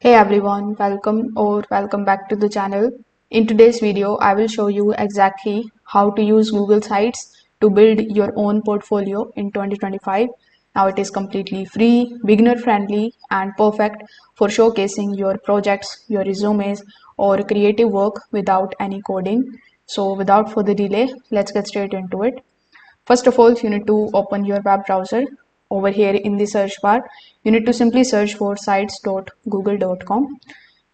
Hey everyone, welcome back to the channel. In today's video, I will show you exactly how to use Google Sites to build your own portfolio in 2025. Now it is completely free, beginner friendly and perfect for showcasing your projects, your resumes or creative work without any coding. So without further delay, let's get straight into it. First of all, you need to open your web browser. Over here in the search bar, you need to simply search for sites.google.com.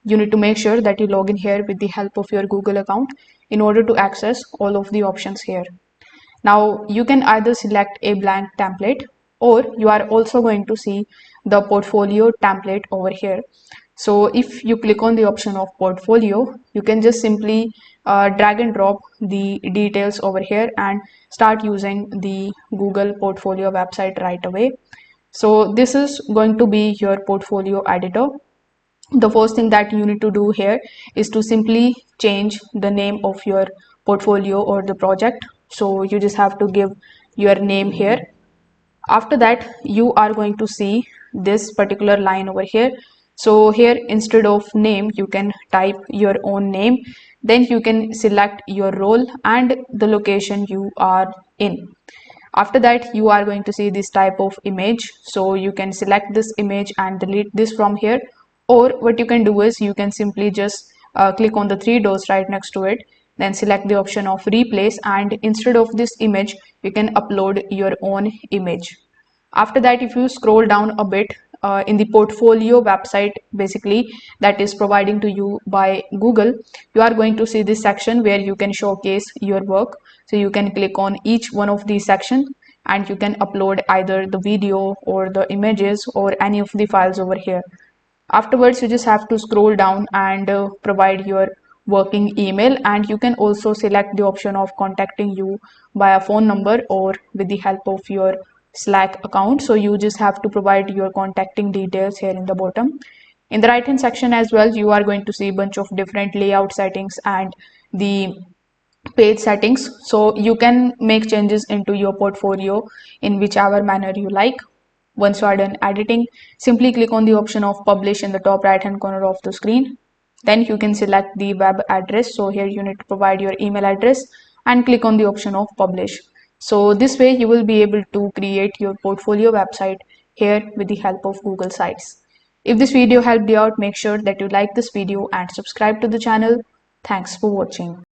You need to make sure that you log in here with the help of your Google account in order to access all of the options here. Now you can either select a blank template or you are also going to see the portfolio template over here. So if you click on the option of portfolio, you can just simply drag and drop the details over here and start using the Google portfolio website right away. So this is going to be your portfolio editor. The first thing that you need to do here is to simply change the name of your portfolio or the project. So you just have to give your name here. After that, you are going to see this particular line over here. So here, instead of name, you can type your own name. Then you can select your role and the location you are in. After that, you are going to see this type of image. So you can select this image and delete this from here. Or what you can do is you can simply just click on the three dots right next to it, then select the option of replace, and instead of this image, you can upload your own image. After that, if you scroll down a bit in the portfolio website, basically that is providing to you by Google, you are going to see this section where you can showcase your work. So you can click on each one of these sections and you can upload either the video or the images or any of the files over here. Afterwards, you just have to scroll down and provide your working email, and you can also select the option of contacting you by a phone number or with the help of your Slack account. So you just have to provide your contacting details here in the bottom. In the right hand section as well, you are going to see a bunch of different layout settings and the page settings, so you can make changes into your portfolio in whichever manner you like. Once you are done editing, simply click on the option of publish in the top right hand corner of the screen. Then you can select the web address. So here you need to provide your email address and click on the option of publish. So this way you will be able to create your portfolio website here with the help of Google Sites. If this video helped you out, make sure that you like this video and subscribe to the channel. Thanks for watching.